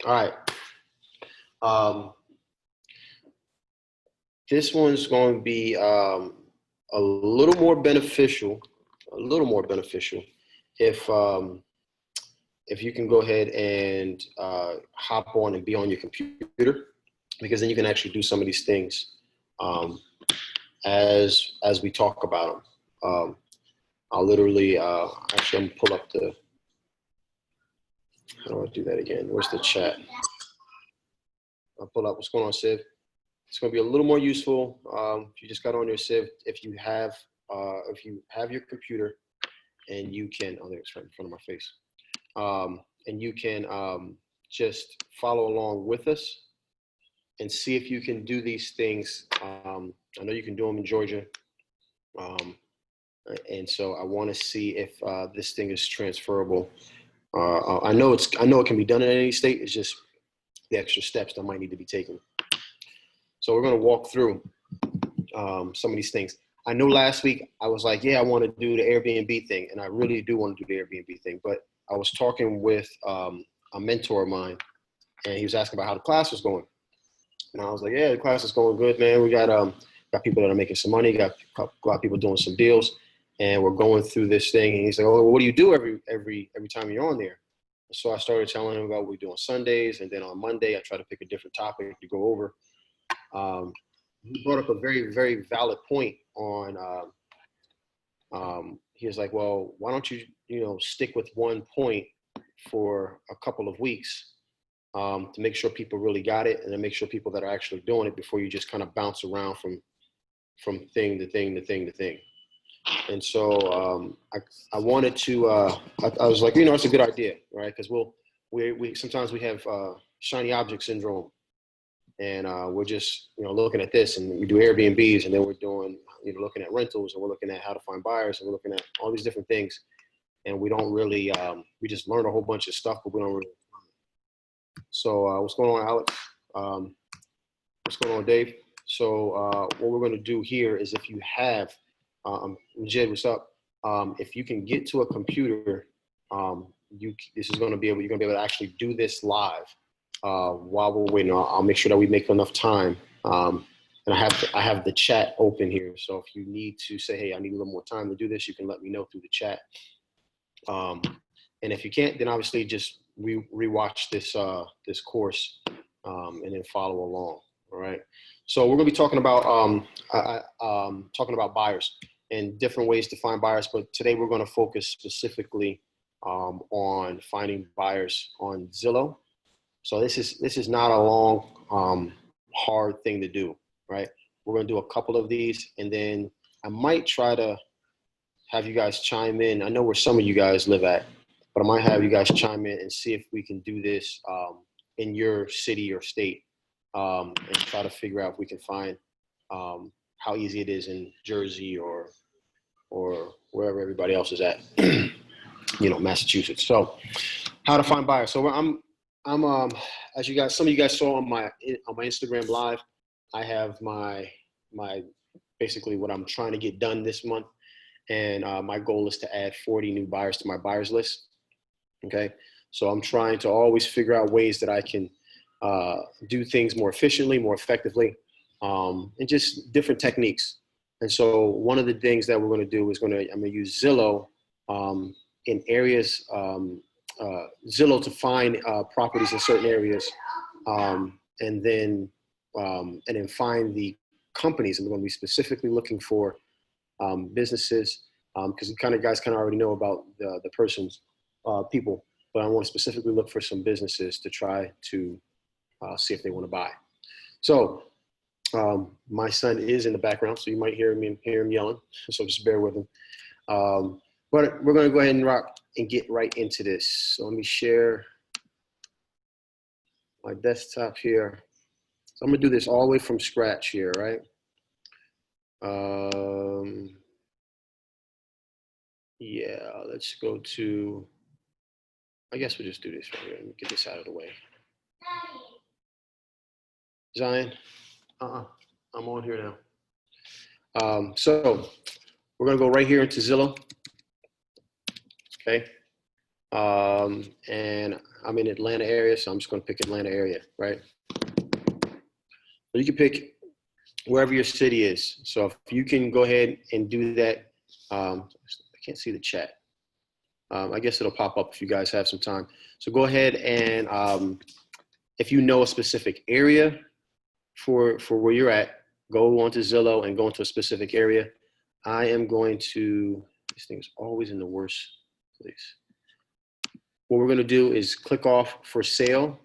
All right. This one's going to be a little more beneficial, if you can go ahead and hop on and be on your computer, because then you can actually do some of these things as we talk about them. I'll literally actually, I'm gonna pull up the. How do I do that again? Where's the chat? I'll pull up. What's going on, Civ? It's going to be a little more useful if you just got on your Civ. If you have your computer and you can, oh, there it's right in front of my face, and you can just follow along with us and see if you can do these things. I know you can do them in Georgia, and so I want to see if this thing is transferable. I know it can be done in any state. It's just the extra steps that might need to be taken. So we're going to walk through some of these things. I know last week I was like, yeah, I want to do the Airbnb thing, and I really do want to do the Airbnb thing. But I was talking with a mentor of mine, and he was asking about how the class was going. And I was like, yeah, the class is going good, man. We got people that are making some money, got a lot of people doing some deals, and we're going through this thing. And he's like, oh, well, what do you do every time you're on there? So I started telling him about what we do on Sundays, and then on Monday I try to pick a different topic to go over. He brought up a very, very valid point on, he was like, well, why don't you, stick with one point for a couple of weeks to make sure people really got it, and then make sure people that are actually doing it before you just kind of bounce around from thing to thing to thing to thing. And so I wanted to, I was like, it's a good idea, right? Because we sometimes we have shiny object syndrome. And we're just, looking at this, and we do Airbnbs, and then we're doing, looking at rentals, and we're looking at how to find buyers, and we're looking at all these different things. And we don't really, we just learn a whole bunch of stuff, but we don't really. So what's going on, Alex? What's going on, Dave? So what we're going to do here is, if you have, Jed, what's up? If you can get to a computer, this is going to be able, you're going to be able to actually do this live. While we're waiting, I'll make sure that we make enough time. And I have the chat open here. So if you need to say, hey, I need a little more time to do this, you can let me know through the chat. And if you can't, then obviously just rewatch this course and then follow along. All right. So we're going to be talking about buyers and different ways to find buyers. But today we're going to focus specifically on finding buyers on Zillow. So this is not a long, hard thing to do, right? We're going to do a couple of these, and then I might try to have you guys chime in. I know where some of you guys live at, but I might have you guys chime in and see if we can do this in your city or state, and try to figure out if we can find how easy it is in Jersey or wherever everybody else is at, Massachusetts. So how to find buyers. So I'm as some of you guys saw on my Instagram live, I have my basically what I'm trying to get done this month, and my goal is to add 40 new buyers to my buyers list. Okay, so I'm trying to always figure out ways that I can do things more efficiently, more effectively, and just different techniques. And so one of the things that we're going to do is I'm going to use Zillow in areas. Zillow to find properties in certain areas, and then find the companies. I'm going to be specifically looking for businesses, because you guys kind of already know about the person's people, but I want to specifically look for some businesses to try to see if they want to buy. So my son is in the background, so you might hear him yelling, so just bear with him. But we're going to go ahead and rock and get right into this. So let me share my desktop here. So I'm going to do this all the way from scratch here, right? Yeah, let's go to, I guess we'll just do this right here. Let me get this out of the way. Zion, I'm on here now. So we're going to go right here into Zillow. Okay. And I'm in Atlanta area, so I'm just going to pick Atlanta area, right? So you can pick wherever your city is. So if you can go ahead and do that, I can't see the chat. I guess it'll pop up if you guys have some time. So go ahead and if you know a specific area for where you're at, go onto Zillow and go into a specific area. I am going to, this thing is always in the worst place. What we're going to do is click off for sale,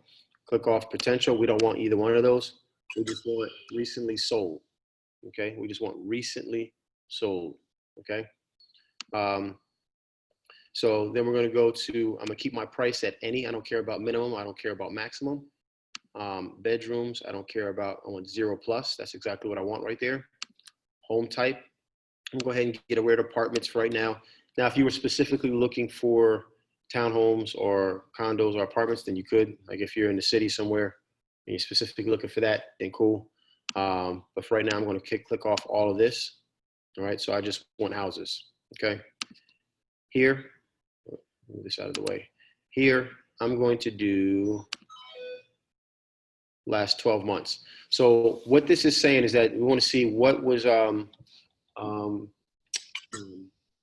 click off potential. We don't want either one of those. We just want recently sold. Okay, we just want recently sold. Okay. So then we're going to go to, I'm going to keep my price at any. I don't care about minimum. I don't care about maximum. Bedrooms, I don't care about, I want 0+. That's exactly what I want right there. Home type, I'm going to go ahead and get rid of apartments for right now. Now, if you were specifically looking for townhomes or condos or apartments, then you could. Like if you're in the city somewhere and you're specifically looking for that, then cool. But for right now, I'm going to click off all of this. All right, so I just want houses. Okay. Here, move this out of the way. Here, I'm going to do last 12 months. So what this is saying is that we want to see what was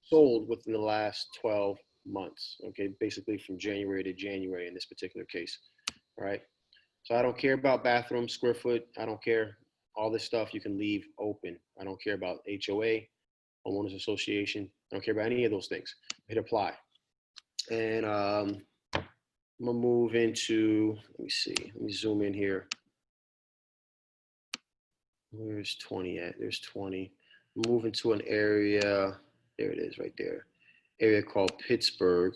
sold within the last 12 months. Okay, basically from January to January in this particular case. All right. So I don't care about bathroom, square foot. I don't care. All this stuff you can leave open. I don't care about HOA, homeowners association. I don't care about any of those things. Hit apply. And I'm gonna move into, let me see, let me zoom in here. Where's 20 at? There's 20. Move into an area, there it is right there. Area called Pittsburgh.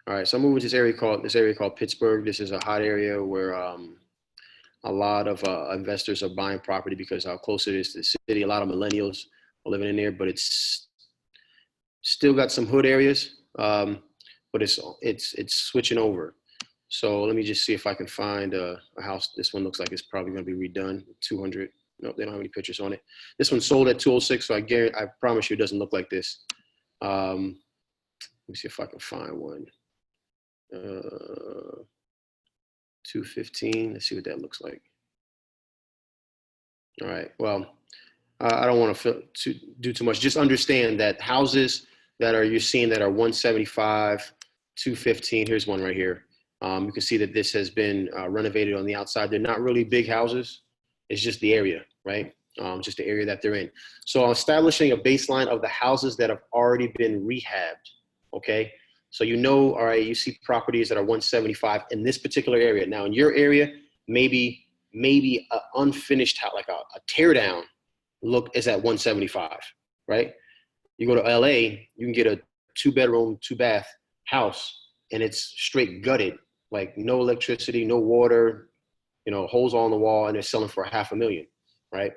All right, so I'm moving to this area called Pittsburgh. This is a hot area where a lot of investors are buying property because how close it is to the city. A lot of millennials are living in there, but it's still got some hood areas, but it's switching over. So let me just see if I can find a house. This one looks like it's probably going to be redone. 200. Nope, they don't have any pictures on it. This one sold at 206, so I promise you it doesn't look like this. Let me see if I can find one. 215. Let's see what that looks like. All right. Well, I don't want to do too much. Just understand that houses that you're seeing that are 175, 215. Here's one right here. You can see that this has been renovated on the outside. They're not really big houses. It's just the area, right? Just the area that they're in. So I'm establishing a baseline of the houses that have already been rehabbed. Okay. So all right, you see properties that are 175 in this particular area. Now in your area, maybe an unfinished house, like a tear down look is at 175, right? You go to LA, you can get a 2-bedroom, 2-bath house and it's straight gutted, like no electricity, no water, holes all in the wall, and they're selling for $500,000, right?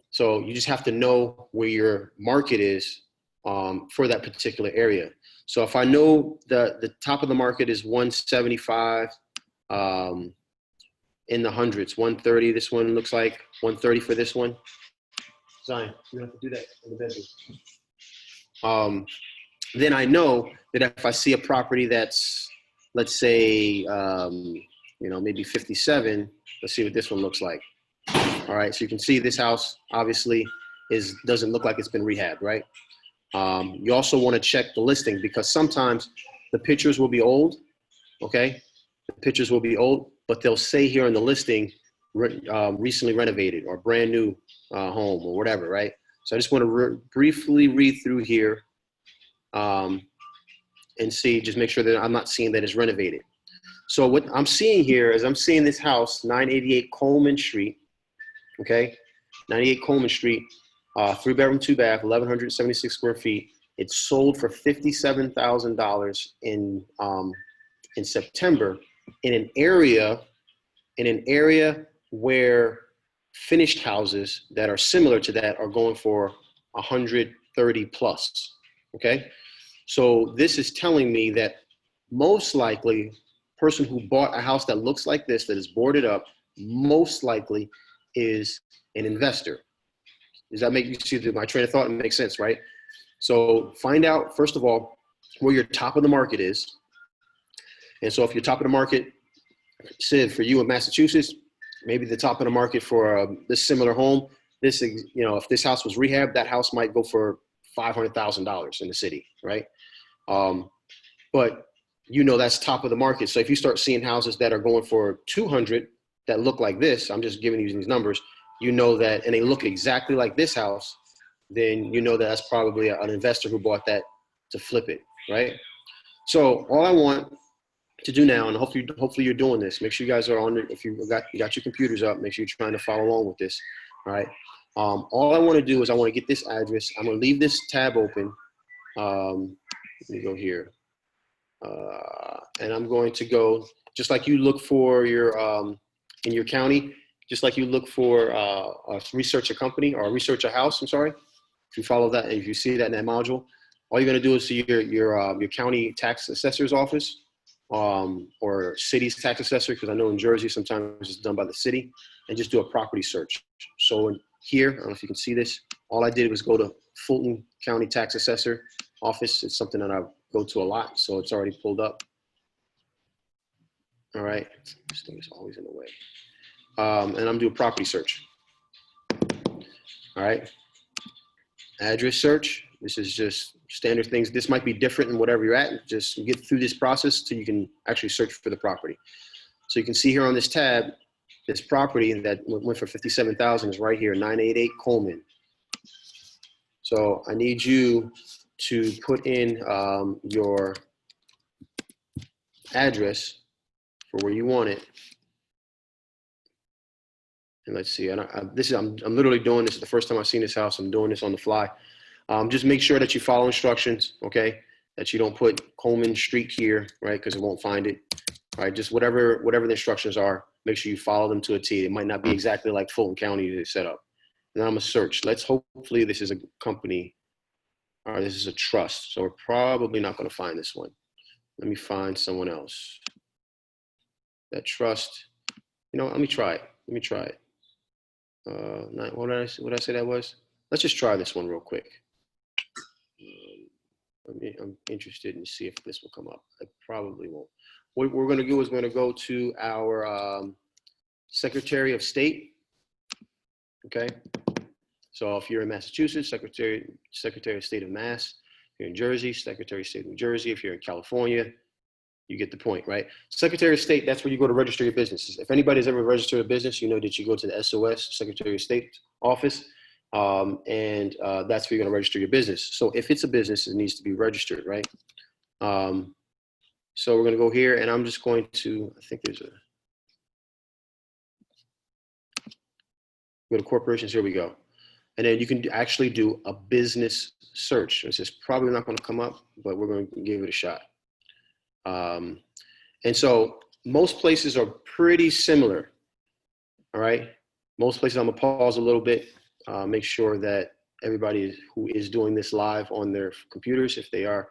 So you just have to know where your market is for that particular area. So if I know the top of the market is 175 in the hundreds, 130, this one looks like 130 for this one. Zion, you have to do that in the bedroom. Then I know that if I see a property that's, let's say, maybe 57, let's see what this one looks like. All right, so you can see this house obviously doesn't look like it's been rehabbed, right? You also want to check the listing because sometimes the pictures will be old, okay? The pictures will be old, but they'll say here in the listing, recently renovated or brand new home or whatever, right? So I just want to briefly read through here and see, just make sure that I'm not seeing that it's renovated. So what I'm seeing here is I'm seeing this house, 988 Coleman Street, okay? 98 Coleman Street, 3-bedroom, 2-bath, 1,176 square feet. It's sold for $57,000 in September in an area where finished houses that are similar to that are going for 130 plus. Okay, so this is telling me that most likely person who bought a house that looks like this, that is boarded up, most likely is an investor. Does that make you see my train of thought? It makes sense, right? So find out, first of all, where your top of the market is. And so if your top of the market, Sid, for you in Massachusetts, maybe the top of the market for this similar home, this, you know, if this house was rehabbed, that house might go for $500,000 in the city, right? But you know that's top of the market. So if you start seeing houses that are going for 200 that look like this, I'm just giving you these numbers, you know that, and they look exactly like this house, then you know that that's probably an investor who bought that to flip it, right? So all I want to do now, and hopefully you're doing this. Make sure you guys are on. If you got your computers up, make sure you're trying to follow along with this. All right. All I want to do is I want to get this address. I'm going to leave this tab open. Let me go here, and I'm going to go just like you look for your in your county, just like you look for research a company or research a house. I'm sorry. If you follow that, if you see that in that module, all you're going to do is see your county tax assessor's office. Or city's tax assessor, because I know in Jersey sometimes it's done by the city, and just do a property search. So here, I don't know if you can see this, all I did was go to Fulton County Tax Assessor office. It's something that I go to a lot, so it's already pulled up. All right, this thing is always in the way. And I'm doing property search. All right, address search. This is just standard things. This might be different in whatever you're at. Just get through this process till you can actually search for the property. So you can see here on this tab, this property that went for $57,000 is right here, 988 Coleman. So I need you to put in your address for where you want it. And let's see, I'm literally doing this the first time I've seen this house. I'm doing this on the fly. Just make sure that you follow instructions, okay? That you don't put Coleman Street here, right? Because it won't find it, right? Just whatever the instructions are, make sure you follow them to a T. It might not be exactly like Fulton County is set up. And then I'm gonna search. Hopefully this is a company, or this is a trust. So we're probably not gonna find this one. Let me find someone else. That trust, you know, let me try it. What did I say that was? Let's just try this one real quick. I'm interested in see if this will come up. I probably won't. What we're going to do is we're going to go to our Secretary of State. Okay. So if you're in Massachusetts, Secretary of State of Mass. If you're in Jersey, Secretary of State of New Jersey. If you're in California, you get the point, right? Secretary of State, that's where you go to register your business. If anybody's ever registered a business, you know that you go to the SOS, Secretary of State office. And that's where you're going to register your business. So if it's a business, it needs to be registered, right? So we're going to go here, and I'm just going to, I think there's go to corporations, here we go. And then you can actually do a business search. This is probably not going to come up, but we're going to give it a shot. And so most places are pretty similar, all right? Most places, I'm going to pause a little bit. Make sure that everybody who is doing this live on their computers, if they are,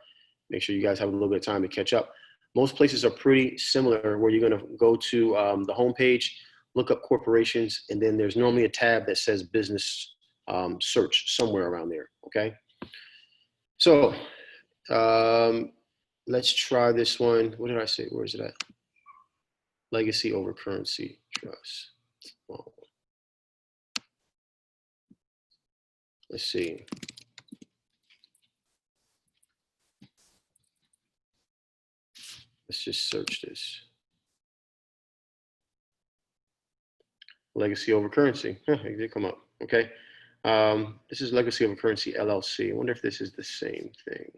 make sure you guys have a little bit of time to catch up. Most places are pretty similar where you're going to go to the homepage, look up corporations, and then there's normally a tab that says business search somewhere around there, okay? So let's try this one. What did I say? Where is it at? Legacy over currency trust. Oh. Let's see. Let's just search this. Legacy over currency. It did come up. Okay. This is Legacy over Currency LLC. I wonder if this is the same thing.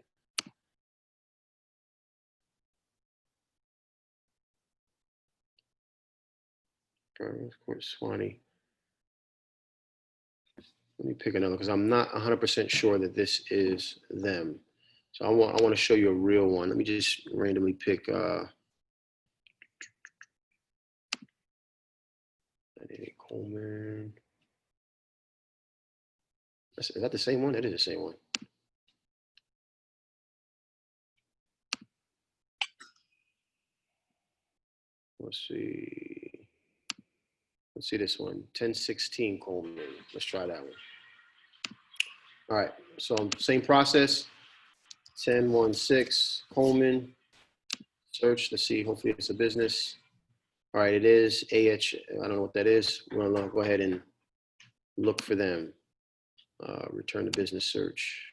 Of course, Swanee. Let me pick another because I'm not 100% sure that this is them. So I want to show you a real one. Let me just randomly pick. Coleman. Is that the same one? It is the same one. Let's see. Let's see this one. 1016 Coleman. Let's try that one. All right. So same process, 1016 Coleman, search to see, hopefully it's a business. All right, it is I don't know what that is. We're gonna go ahead and look for them. Return to business search.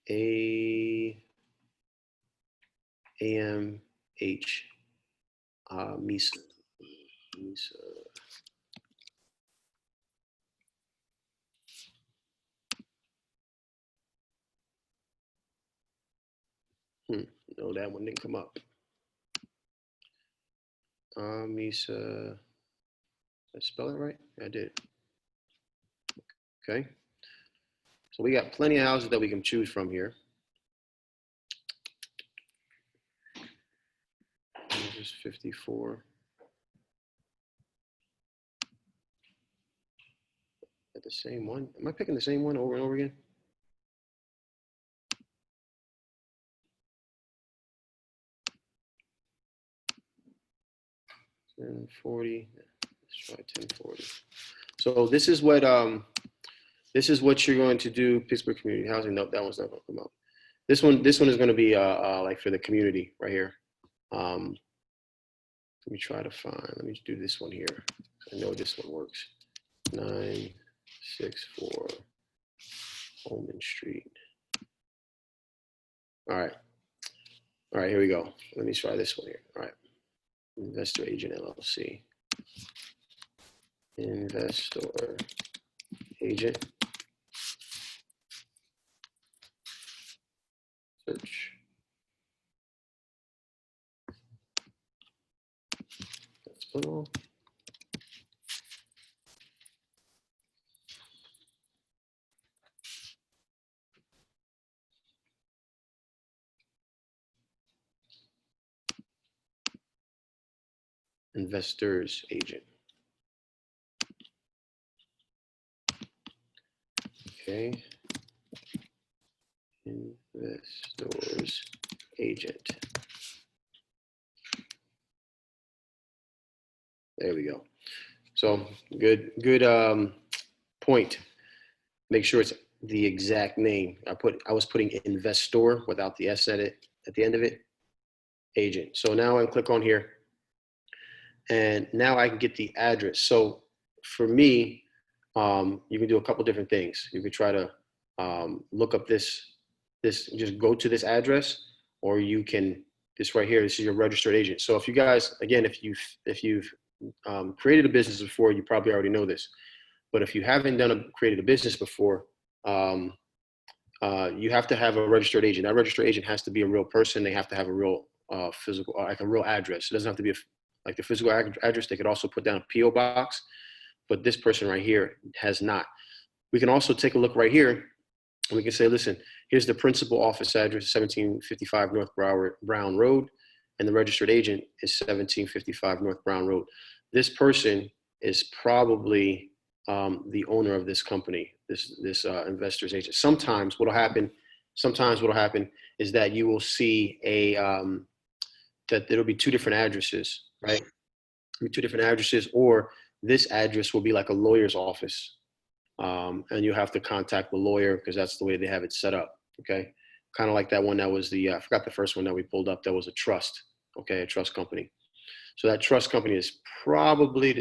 AMH Misa. No, that one didn't come up. Misa. Did I spell it right? I did. Okay. So we got plenty of houses that we can choose from here. This is 54. At the same one? Am I picking the same one over and over again? $1040. Let's try 1040. So this is what you're going to do. Pittsburgh Community Housing. Nope, that one's not going to come up. This one is going to be like for the community right here. Let me try to find. Let me do this one here. I know this one works. 964 Holman Street. All right. All right, here we go. Let me try this one here. All right. Investor Agent LLC. Investor Agent. Search. That's little. Investors Agent. Okay. Investors Agent. There we go. So good point. Make sure it's the exact name. I was putting investor without the S at the end of it. Agent. So now I can click on here, and now I can get the address. So for me, you can do a couple different things. You could try to look up this, just go to this address, or you can, this right here, this is your registered agent. So if you guys, again, if you've created a business before, you probably already know this. But if you haven't created a business before, you have to have a registered agent. That registered agent has to be a real person. They have to have a real physical, like a real address. It doesn't have to be like the physical address. They could also put down a P.O. box, but this person right here has not. We can also take a look right here, and we can say, listen, here's the principal office address, 1755 North Brown Road, and the registered agent is 1755 North Brown Road. This person is probably the owner of this company, this investor's agent. Sometimes what'll happen is that you will see that there'll be two different addresses, right? Two different addresses, or this address will be like a lawyer's office. And you have to contact the lawyer because that's the way they have it set up. Okay. Kind of like that one that was I forgot the first one that we pulled up. That was a trust. Okay. A trust company. So that trust company is probably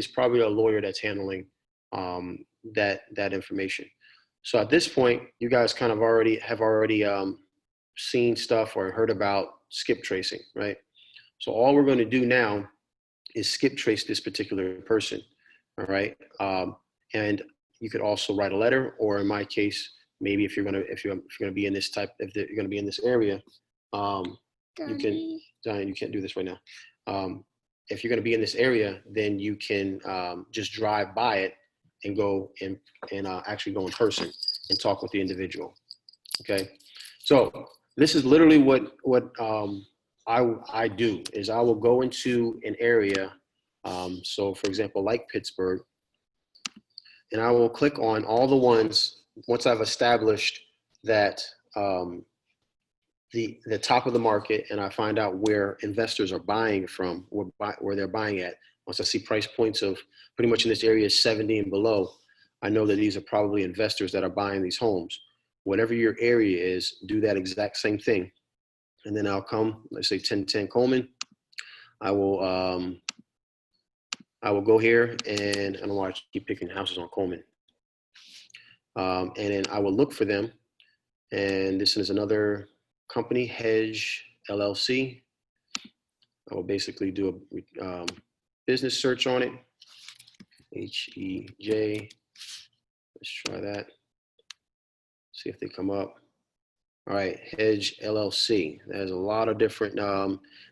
a lawyer that's handling that information. So at this point, you guys kind of have already seen stuff or heard about skip tracing, right? So all we're going to do now is skip trace this particular person. All right. And you could also write a letter, or in my case, maybe if you're gonna be in this if you're gonna be in this area, you can. Diane, you can't do this right now. If you're gonna be in this area, then you can just drive by it and go and actually go in person and talk with the individual. Okay, so this is literally what I do is I will go into an area. So for example, like Pittsburgh. And I will click on all the ones once I've established that the top of the market, and I find out where investors are buying from, where they're buying at. Once I see price points of pretty much in this area is 70 and below, I know that these are probably investors that are buying these homes. Whatever your area is, do that exact same thing. And then I'll come, let's say 1010 Coleman. I will go here, and I don't know why I keep picking houses on Coleman. And then I will look for them. And this is another company, Hedge LLC. I will basically do a business search on it. HEJ. Let's try that. See if they come up. All right, Hedge LLC. There's a lot of different,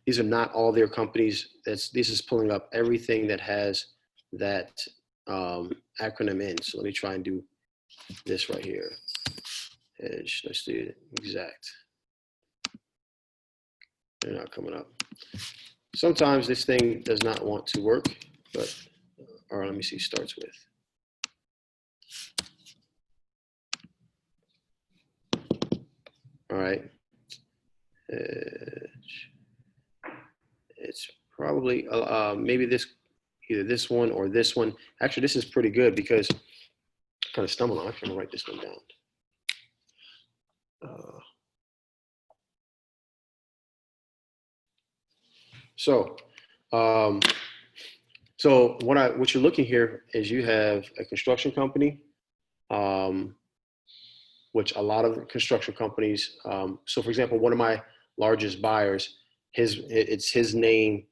these are not all their companies. This is pulling up everything that has that acronym in. So let me try and do this right here. Hedge, let's do it exact. They're not coming up. Sometimes this thing does not want to work, but, all right, let me see, starts with. All right. It's probably maybe this, either this one or this one. Actually, this is pretty good because I kind of stumbled on. I'm going to write this one down. So what you're looking here is you have a construction company, which a lot of construction companies. So for example, one of my largest buyers, it's his name,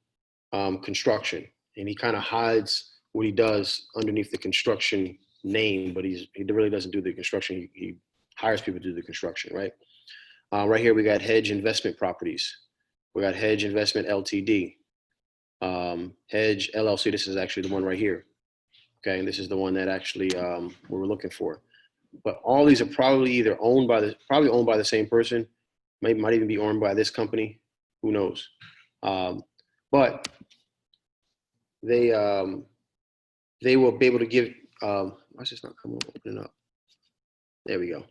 construction, and he kind of hides what he does underneath the construction name, but he really doesn't do the construction. He hires people to do the construction, right? Right here, we got Hedge Investment Properties. We got Hedge Investment Ltd. Hedge LLC, this is actually the one right here. Okay, and this is the one that actually we were looking for. But all these are probably either owned by the same person, might even be owned by this company, who knows? But they will be able to give. Why's this not coming open up? There we go.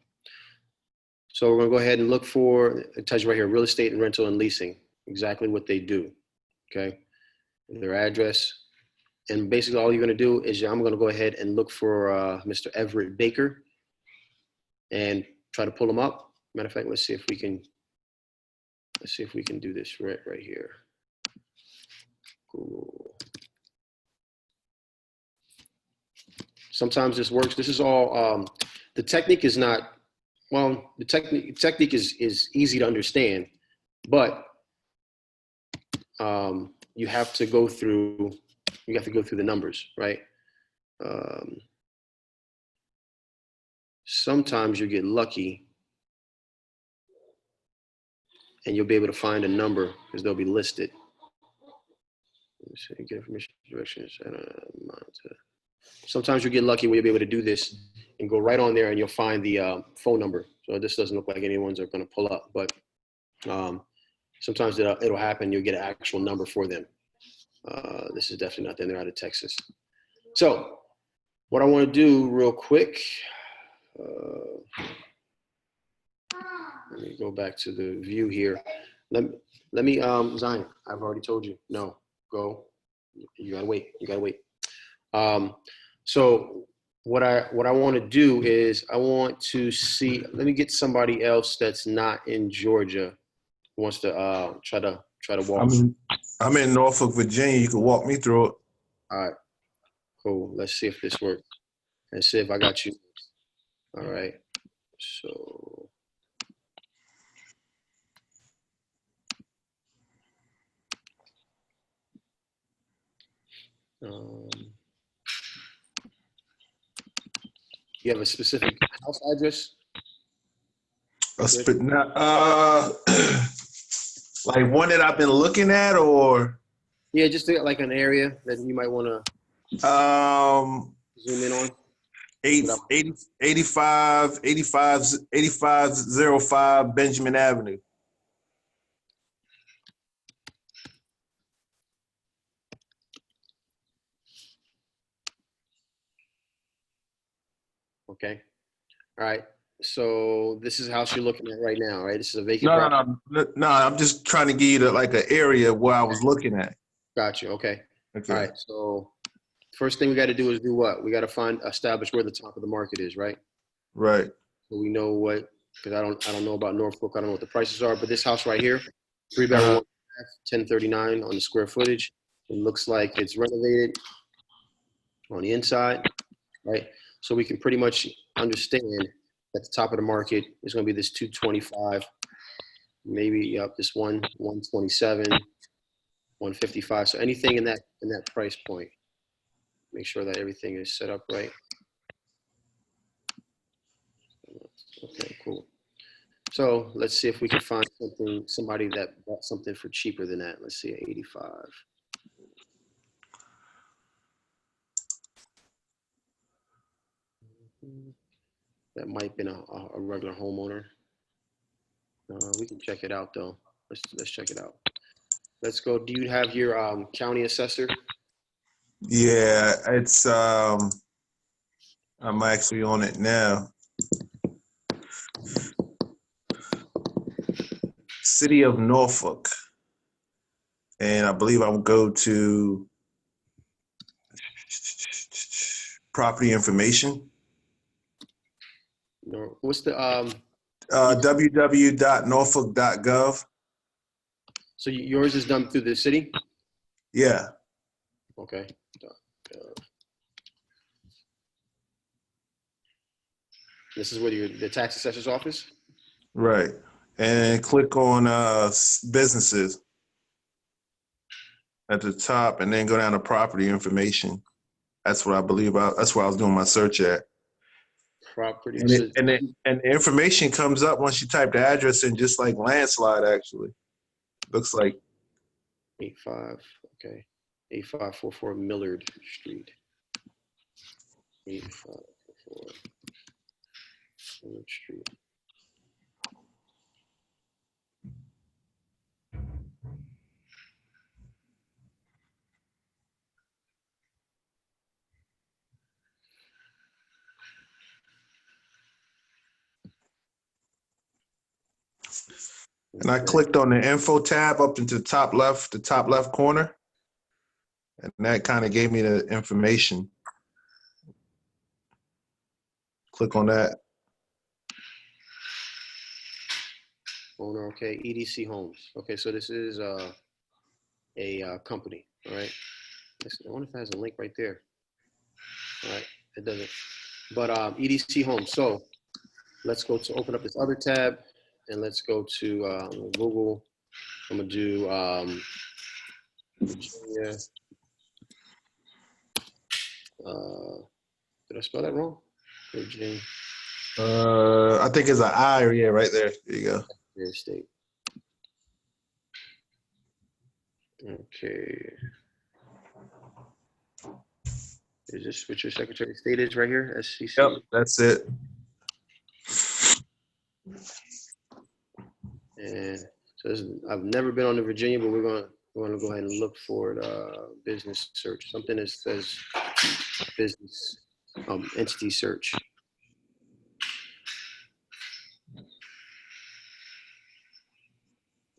So we're gonna go ahead and look for, it tells you right here, real estate and rental and leasing, exactly what they do. Okay, their address, and basically all you're gonna do is I'm gonna go ahead and look for Mr. Everett Baker and try to pull him up. Matter of fact, let's see if we can do this right here. Google. Sometimes this works. This is all, the technique is not, well, the technique is easy to understand, but you have to go through the numbers, right? Sometimes you get lucky and you'll be able to find a number because they'll be listed. Get information, directions, sometimes you get lucky where you'll be able to do this and go right on there and you'll find the phone number. So this doesn't look like anyone's are going to pull up, but sometimes it'll happen. You'll get an actual number for them. This is definitely not them. They're out of Texas. So what I want to do real quick, let me go back to the view here. Let me Zion, I've already told you, no, go. You gotta wait. So what I want to do is I want to see, let me get somebody else that's not in Georgia who wants to try to walk. I'm in Norfolk, Virginia. You can walk me through it. All right, cool. Let's see if this works. Let's see if I got you. All right. So you have a specific house address? Like one that I've been looking at, or? Yeah, just like an area that you might want to zoom in on. 8505 Benjamin Avenue. Okay. All right. So this is a house you're looking at right now, right? This is a vacant property. No. I'm just trying to give you like an area where I was looking at. Got you. Okay. Okay. All right. So first thing we got to do is do what? We got to establish where the top of the market is, right? Right. So we know what, because I don't know about Norfolk. I don't know what the prices are, but this house right here, 3 bedroom, Uh-huh. 1039 on the square footage. It looks like it's renovated on the inside, right? So we can pretty much understand that the top of the market is going to be this 225, maybe up this 127, 155. So anything in that price point, make sure that everything is set up right. Okay, cool. So let's see if we can find somebody that bought something for cheaper than that. Let's see, 85. That might have been a regular homeowner. We can check it out though. Let's check it out. Let's go. Do you have your county assessor? Yeah, it's I'm actually on it now. City of Norfolk. And I believe I'll go to property information. No. What's the www.norfolk.gov. So yours is done through the city? Yeah. Okay. This is where the tax assessor's office? Right. And click on businesses at the top and then go down to property information. That's what I believe. That's where I was doing my search at. Property. And the information comes up once you type the address in, just like landslide, actually. Looks like 85. Okay. 8544 Millard Street. 8544 Millard Street. and I clicked on the info tab up into the top left corner. And that kind of gave me the information. Click on that. Owner, okay. EDC Homes. Okay, so this is a company, all right? I wonder if it has a link right there. All right, it doesn't. But EDC Homes. So let's go to open up this other tab and let's go to Google. I'm gonna do Virginia. Did I spell that wrong? Virginia I think it's an I, yeah, right there. There you go. Real Estate. Okay. Is this what your Secretary of State is right here? SCC. Yep, that's it. And so I've never been on to Virginia, but we're gonna go ahead and look for it. Business search. Something that says business entity search.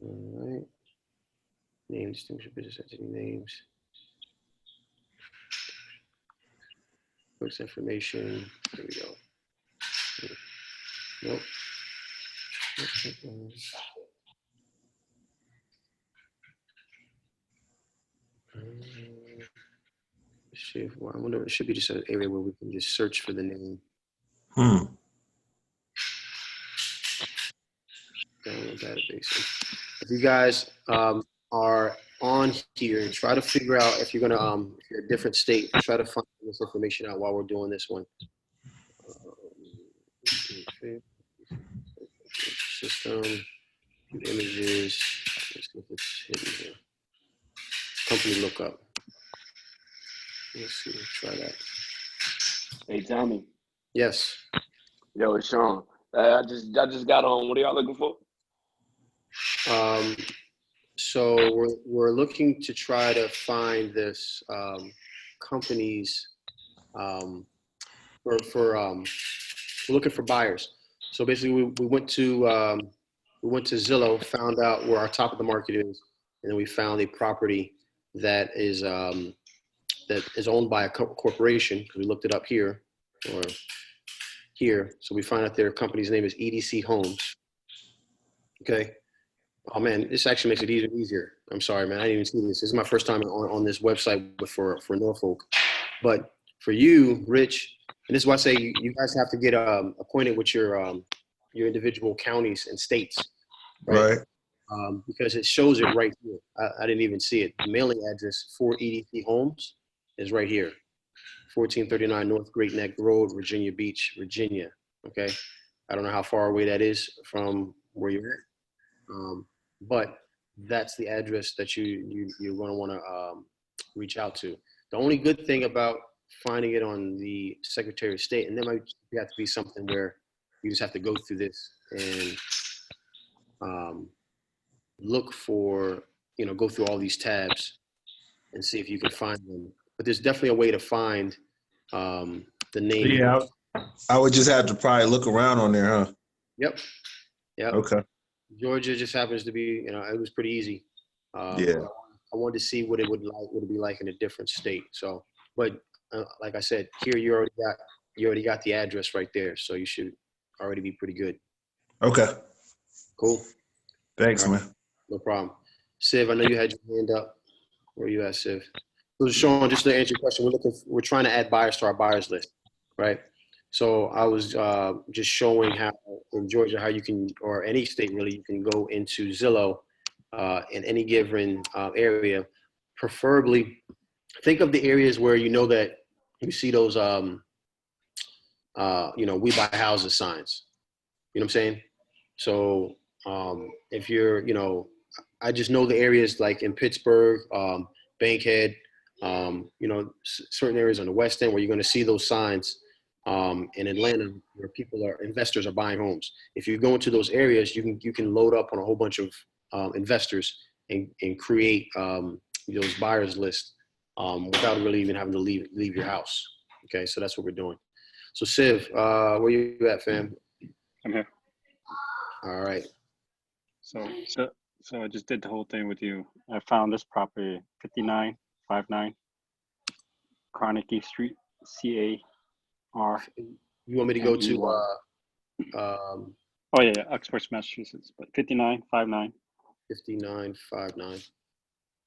All right. Name, distinguished business entity names. Books information. There we go. Nope. I wonder, it should be just an area where we can just search for the name. Download database. If you guys are on here, try to figure out if you're gonna if you're a different state, try to find this information out while we're doing this one. System, images. Let's see if it's hidden here. Company lookup. Let's see. Try that. Hey Tommy. Yes. Yo, it's Sean. I just got on. What are y'all looking for? So we're looking to try to find this companies we're looking for buyers. So basically, we went to Zillow, found out where our top of the market is, and then we found a property that is that is owned by a corporation, because we looked it up here or here. So we find out their company's name is EDC Homes. Okay. Oh man, this actually makes it even easier. I'm sorry, man. I didn't even see this. This is my first time on this website for Norfolk. But for you, Rich, and this is why I say you guys have to get acquainted with your individual counties and states, right? Right. Because it shows it right here. I didn't even see it. The mailing address for EDC Homes is right here, 1439 North Great Neck Road, Virginia Beach, Virginia. Okay, I don't know how far away that is from where you're at. But that's the address that you're going to want to reach out to. The only good thing about finding it on the Secretary of State, and there might have to be something where you just have to go through this and look for, go through all these tabs and see if you can find them. But there's definitely a way to find the name. Yeah, I would just have to probably look around on there, huh? Yep. Okay. Georgia just happens to be, it was pretty easy. Yeah. I wanted to see what it would be like in a different state. So, but like I said, here you already got the address right there, so you should already be pretty good. Okay. Cool. Thanks, man. No problem. Siv, I know you had your hand up. Where are you at, Siv? So Sean, just to answer your question, we're trying to add buyers to our buyers list, right? So I was just showing how in Georgia, how you can, or any state really, you can go into Zillow in any given area. Preferably, think of the areas where you know that you see those, we buy houses signs. You know what I'm saying? So if you're, I just know the areas like in Pittsburgh, Bankhead, certain areas on the West End where you're going to see those signs. In Atlanta, where investors are buying homes. If you go into those areas, you can load up on a whole bunch of investors and create those buyers list without really even having to leave your house. Okay, so that's what we're doing. So Siv, where you at, fam? I'm here. All right. So I just did the whole thing with you. I found this property, 5959 Carnegie Street, CAR. You want me to go to? Oh yeah, Oxford, Massachusetts, but 5959. 5959.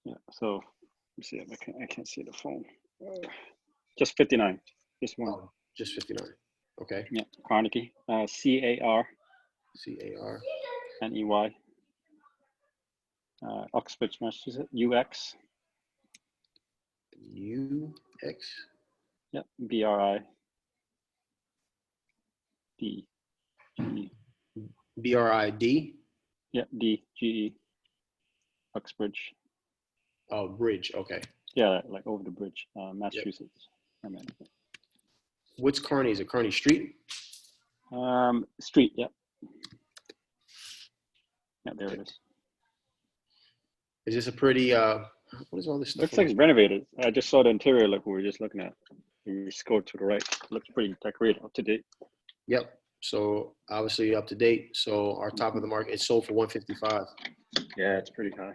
Yeah. So let me see if I can't see the phone. Just 59. Just one. Oh, just 59. Okay. Yeah, Carnegie. CAR. CAR. NEY. Oxford, Massachusetts. UX. UX. Yeah. BRI. D. GE. BRID. Yeah. D. GE. Uxbridge. Oh, bridge. Okay. Yeah, like over the bridge, Massachusetts. Yep. What's Kearney? Is it Kearney Street? Street. Yeah. Yeah, there it is. Is this a pretty? What is all this stuff? Looks like it's renovated. I just saw the interior. Like we were just looking at. You scroll to the right. Looks pretty decorated, up to date. Yep. So obviously up to date. So our top of the market, it's sold for 155. Yeah, it's pretty high.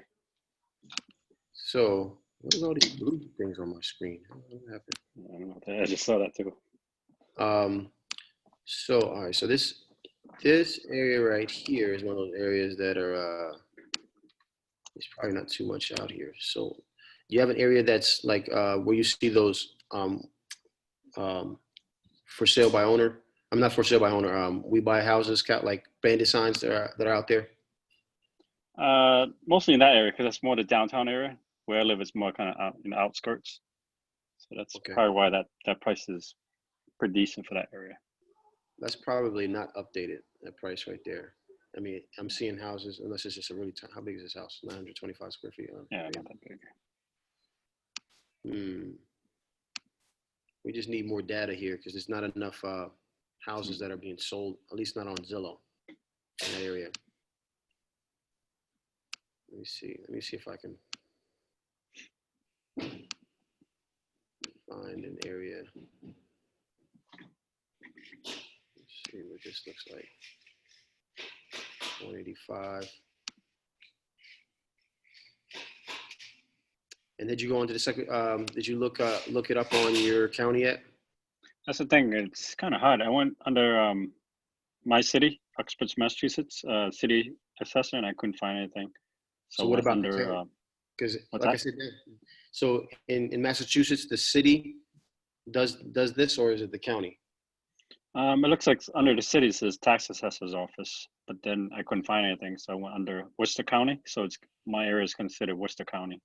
So what is all these blue things on my screen? What happened? I don't know. I just saw that too. So all right. So this area right here is one of those areas that are. It's probably not too much out here. So you have an area that's like where you see those for sale by owner. I'm not for sale by owner. We buy houses, like bandit signs that are out there. Mostly in that area because that's more the downtown area. Where I live is more kind of out in the outskirts. So that's probably why that price is pretty decent for that area. That's probably not updated, that price right there. I mean, I'm seeing houses, unless it's just a really how big is this house? 925 square feet. Yeah, not that big. We just need more data here because there's not enough houses that are being sold, at least not on Zillow in that area. Let me see if I can find an area. Let's see what this looks like. 185. And did you go into the second? Did you look it up on your county yet? That's the thing. It's kind of hard. I went under my city, Uxbridge, Massachusetts, city assessor, and I couldn't find anything. So what went about the under? county? Because What's like I that? said, so in Massachusetts, the city does this, or is it the county? It looks like under the city it says tax assessor's office, but then I couldn't find anything, so I went under Worcester County. So it's my area is considered Worcester County.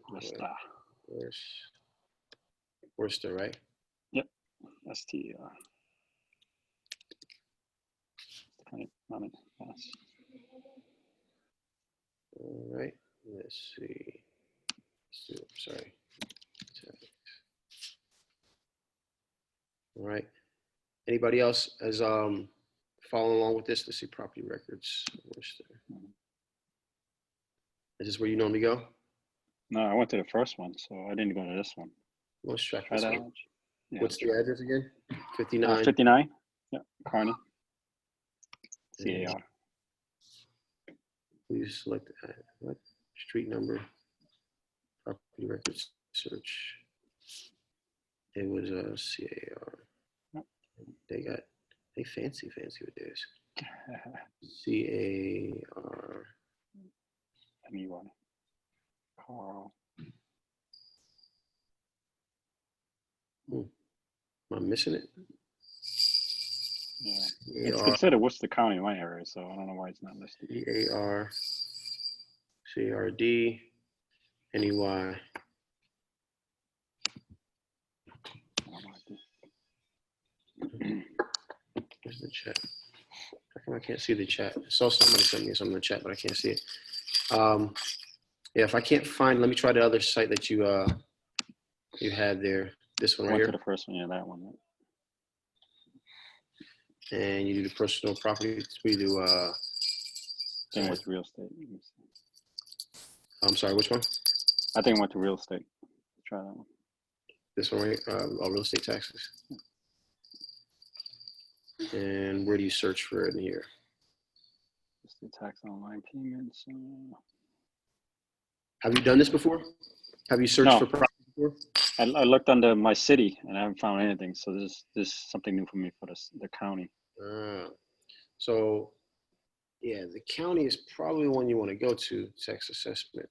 Worcester. Worcester, right? Yep. STR. County, yes. All right. Let's see. Sorry. All right. Anybody else as following along with this? Let's see, property records. Worcester. Is this where you normally go? No, I went to the first one, so I didn't go to this one. Let's check Try this that one. one. Yeah, What's the address again? 59. 59. Yeah, Kearney. CAR. Please select what street number, property records search. It was a CAR. Yep. They fancy with this. CAR. Anyone. Carl. Am I missing it? Yeah. It's CAR. considered Worcester County in my area, so I don't know why it's not listed. CAR. CRD. NEY. Where's the chat? How come I can't see the chat? I saw somebody sent me something in the chat, but I can't see it. Yeah, if I can't find, let me try the other site that you had there. This one I right went to here. the first one, yeah, that one. And you do the personal property. We do. Then went to real estate. I'm sorry, which one? I think I went to real estate. Try that one. This one right here. Real estate taxes. And where do you search for it in here? Real estate tax online payments. Have you done this before? Have you searched No. for property before? I looked under my city and I haven't found anything. So this is something new for me for the county. So, yeah, the county is probably one you want to go to, tax assessment.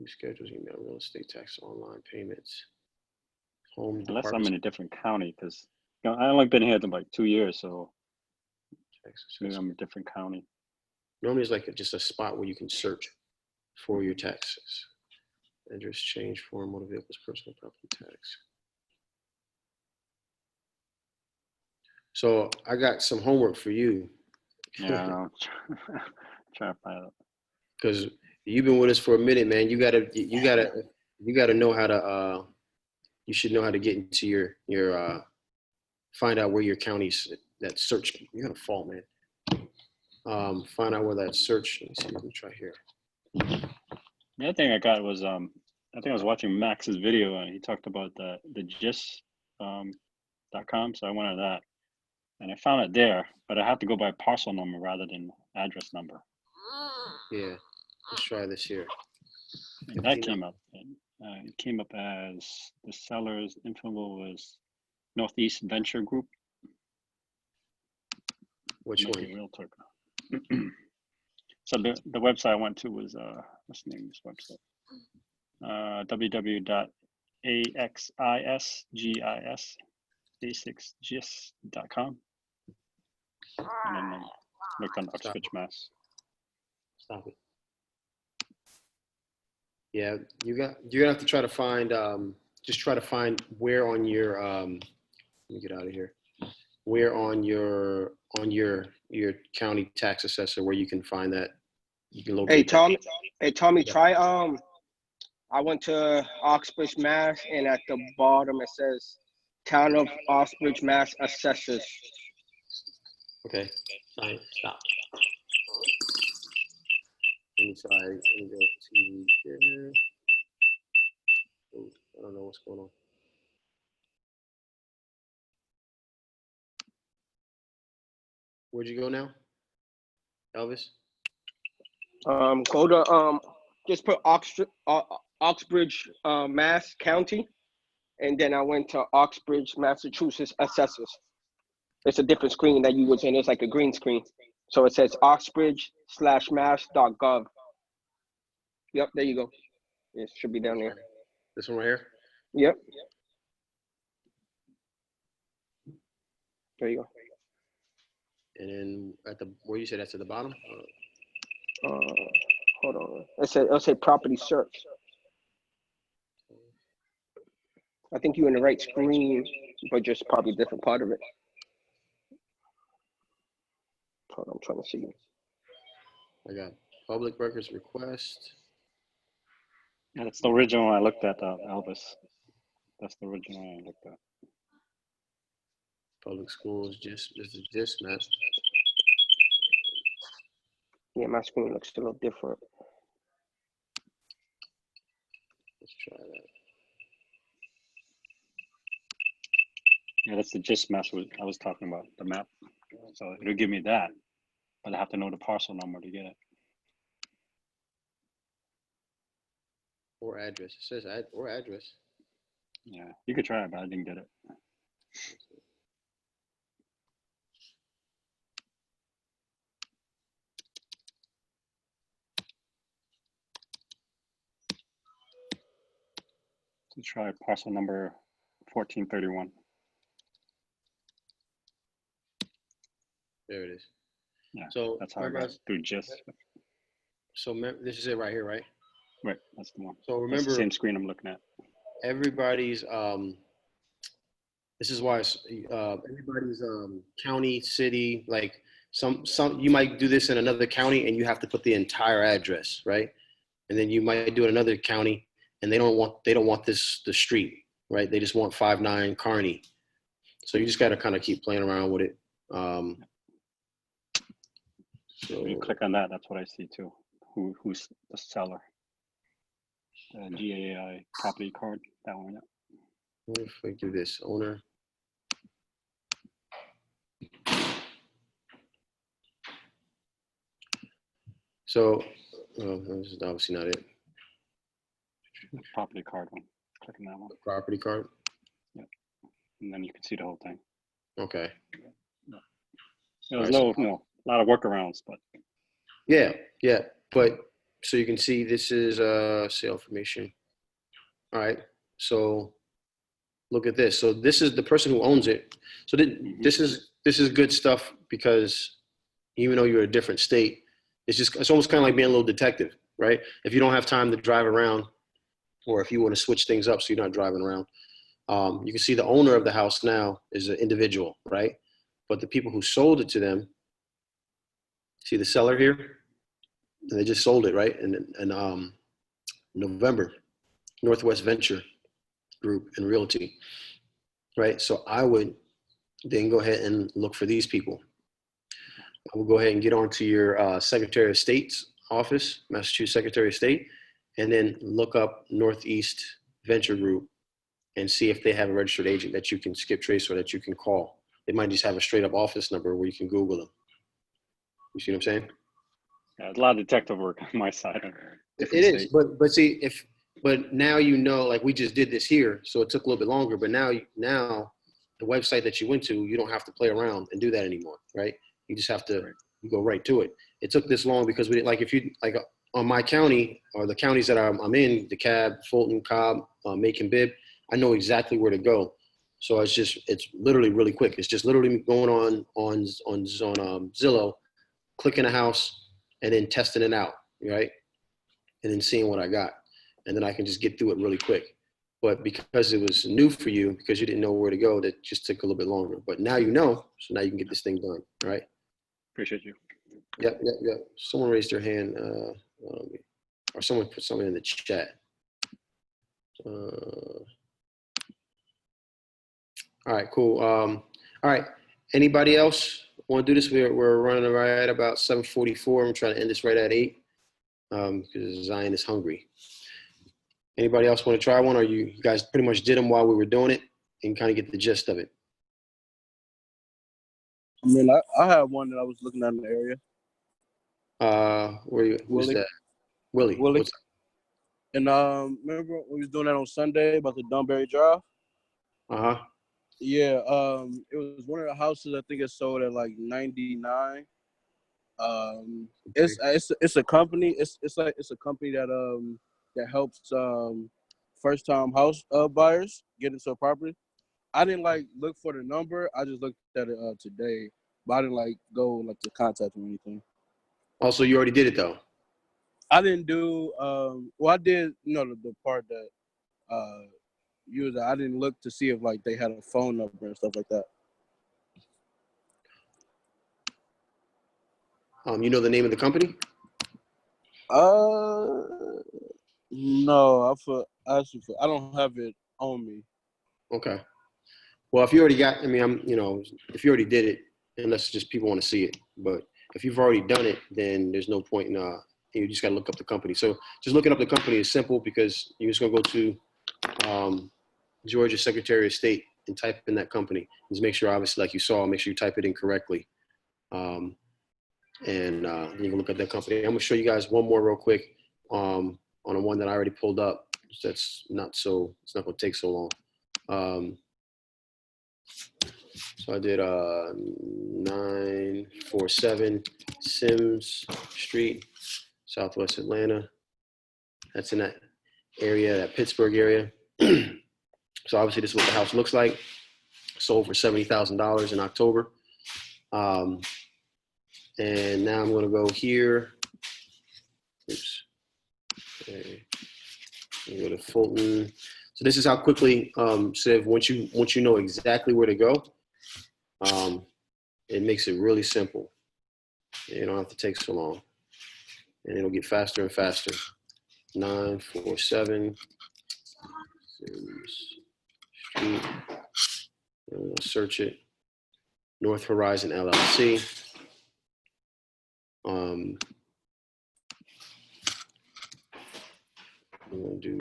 Schedules, email, real estate tax, online payments, home Unless I'm department. in a different county, because I've only been here for like 2 years, so Tax maybe I'm assessment. a different county. Normally it's like just a spot where you can search for your taxes. Address change, foreign motor vehicles, personal property tax. So I got some homework for you. Yeah, I know. Try to find it. Because you've been with us for a minute, man. You gotta know how to you should know how to get into your find out where your county's that search. You're gonna fall, man. Find out where that search. Let me see. Let me try here. The other thing I got was I think I was watching Max's video and he talked about the gist.com. So I went on that and I found it there, but I have to go by parcel number rather than address number. Yeah, let's try this here. And that came up. It came up as the seller's info was Northeast Venture Group. Which one? Realtor. So the website I went to was what's the name of this website? www.axisgis6gist.com. And then looked on Uxbridge, Mass. Stop it. Yeah, you're gonna have to try to find just try to find where on your let me get out of here. Where on your county tax assessor where you can find that you can locate. Hey Tommy, Yeah. try I went to Oxbridge, Mass, and at the bottom it says Town of Oxbridge, Mass assessors. Okay, fine, stop. Let me try. Let me go to there. Oh, I don't know what's going on. Where'd you go now, Elvis? Go to just put Oxbridge, Mass County, and then I went to Oxbridge, Massachusetts assessors. It's a different screen that you was in. It's like a green screen. So it says oxbridge/mass.gov. Yep, there you go. It should be down there. This one right here? Yep. There you go. And then at the, where you said that's at the bottom? Hold on. It'll say property search. I think you're in the right screen, but just probably a different part of it. Hold on, I'm trying to see. I got public records request. Yeah, that's the original one I looked at, Elvis. That's the original one I looked at. Public schools, this is just map. Yeah, my screen looks a little different. Let's try that. Yeah, that's the gist map I was talking about, the map. So it'll give me that, but I have to know the parcel number to get it. Or address. It says or address. Yeah, you could try it, but I didn't get it. To try parcel number 1431. There it is. Yeah, So that's how I got it through gist. So this is it right here, right? Right, that's the one. So That's remember, the same screen I'm looking at. everybody's this is why everybody's county, city, like some you might do this in another county and you have to put the entire address, right? And then you might do it in another county and they don't want the street, right? They just want 59 Kearney. So you just got to kind of keep playing around with it. So When you click on that, that's what I see too. Who's the seller? GAI property card, that one. Yeah. what if I do this owner? So this is obviously not it. Property card one. Click on that one. Property card. Yep. And then you can see the whole thing. Okay. There's a lot of workarounds, but Yeah. But so you can see this is sale information. All right. So look at this. So this is the person who owns it. So this is good stuff because even though you're a different state, it's almost kind of like being a little detective, right? If you don't have time to drive around, or if you want to switch things up so you're not driving around, you can see the owner of the house now is an individual, right? But the people who sold it to them, see the seller here? And they just sold it, right? In November, Northwest Venture Group and Realty, right? So I would then go ahead and look for these people. I will go ahead and get onto your Secretary of State's office, Massachusetts Secretary of State, and then look up Northeast Venture Group and see if they have a registered agent that you can skip trace or that you can call. They might just have a straight up office number where you can Google them. You see what I'm saying? yeah, a lot of detective work on my side. It is, but see, but now you know, like we just did this here, so it took a little bit longer. But now the website that you went to, you don't have to play around and do that anymore, right? You just have to go right to it. It took this long because we didn't, like if you like on my county or the counties that I'm in, DeKalb, Fulton, Cobb, Macon, Bibb, I know exactly where to go. So it's literally really quick. It's just literally going on Zillow, clicking a house, and then testing it out, right? And then seeing what I got. And then I can just get through it really quick. But because it was new for you, because you didn't know where to go, that just took a little bit longer. But now you know, so now you can get this thing done, all right? Appreciate you. Yep. Someone raised their hand, or someone put something in the chat. All right, cool. All right, anybody else want to do this? We're running right at about 7:44. I'm trying to end this right at 8 because Zion is hungry. Anybody else want to try one, or you guys pretty much did them while we were doing it and kind of get the gist of it? I mean, I had one that I was looking at in the area. Who's Willie. that? Willie. Willie. What's And remember when we was doing that on Sunday about the Dunbury Drive? Uh-huh. Yeah, it was one of the houses I think it sold at like 99. It's a company. It's a company that helps first time house buyers get into a property. I didn't like look for the number. I just looked at it today, but I didn't like go like to contact them or anything. Also, you already did it though. I didn't do well. I did the part that I didn't look to see if like they had a phone number and stuff like that. You know the name of the company? No, I don't have it on me. Okay. Well, if you already got, I mean, if you already did it, unless just people want to see it, but if you've already done it, then there's no point in, you just got to look up the company. So just looking up the company is simple because you're just going to go to Georgia Secretary of State and type in that company. Just make sure, obviously, like you saw, make sure you type it in correctly. And you can look at that company. I'm going to show you guys one more real quick on the one that I already pulled up. It's not going to take so long. So I did 947 Sims Street, Southwest Atlanta. That's in that area, that Pittsburgh area. So obviously this is what the house looks like. Sold for $70,000 in October. And now I'm gonna go here. Oops. Okay. Go to Fulton. So this is how quickly, Siv, once you know exactly where to go, it makes it really simple. You don't have to take so long. And it'll get faster and faster. 947 Sims Street. I'm gonna search it. North Horizon LLC. I'm gonna do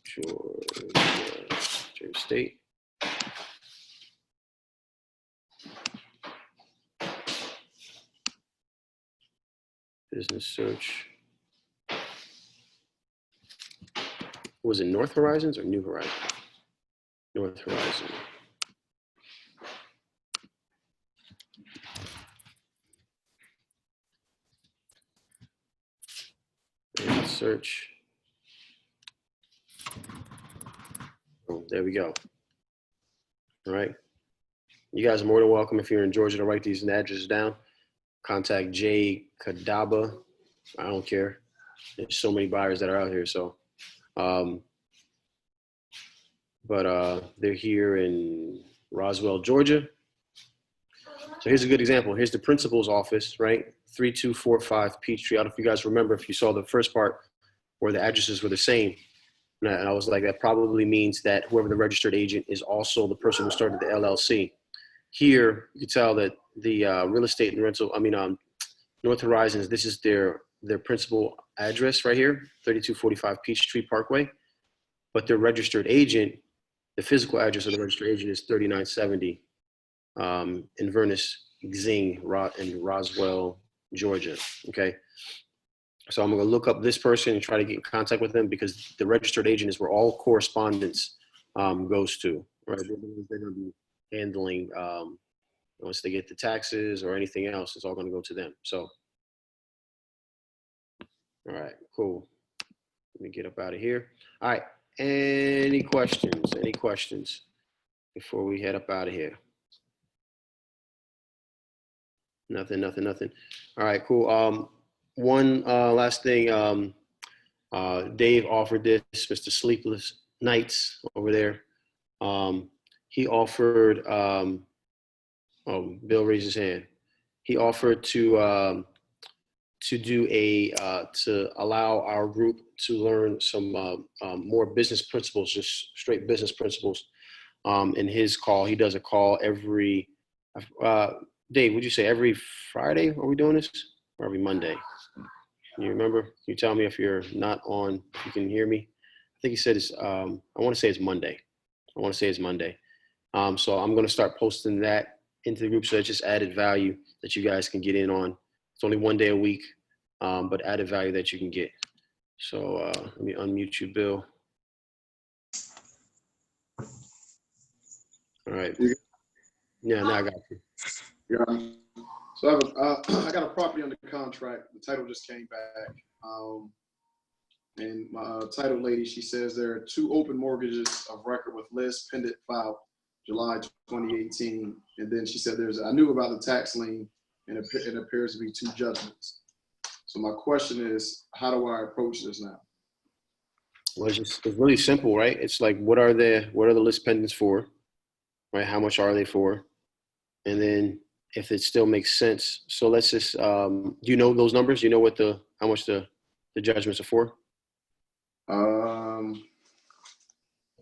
Georgia State. Business search. Was it North Horizons or New Horizons? North Horizon. And search. Oh, there we go. All right. You guys are more than welcome if you're in Georgia to write these addresses down. Contact Jay Kadaba. I don't care. There's so many buyers that are out here. So, they're here in Roswell, Georgia. So here's a good example. Here's the principal's office, right? 3245 Peachtree. I don't know if you guys remember if you saw the first part where the addresses were the same. And I was like, that probably means that whoever the registered agent is also the person who started the LLC. Here, you can tell that the real estate and rental, North Horizons, this is their principal address right here, 3245 Peachtree Parkway. But their registered agent, the physical address of the registered agent is 3970 Inverness, Xing, in Roswell, Georgia. Okay. So I'm going to look up this person and try to get in contact with them because the registered agent is where all correspondence goes to, right? They're going to be handling, once they get the taxes or anything else, it's all going to go to them. So, all right, cool. Let me get up out of here. All right. Any questions? Any questions before we head up out of here? Nothing. All right, cool. One last thing. Dave offered this, Mr. Sleepless Nights over there. He offered, Bill raised his hand. He offered to allow our group to learn some more business principles, just straight business principles. In his call, he does a call every, Dave, would you say every Friday are we doing this? Or every Monday? Can you remember? Can you tell me if you're not on, if you can hear me? I think he said it's, I want to say it's Monday. So I'm going to start posting that into the group. So it's just added value that you guys can get in on. It's only one day a week. but added value that you can get. So let me unmute you, Bill. All right. Yeah, now I got you. Yeah. So I got a property under contract. The title just came back. And my title lady, she says there are 2 open mortgages of record with list pending filed July 2018. And then she said I knew about the tax lien, and it appears to be 2 judgments. So my question is, how do I approach this now? Well, it's really simple, right? It's like, what are the list pendants for, right? How much are they for? And then if it still makes sense. So let's just, do you know those numbers? Do you know how much the judgments are for?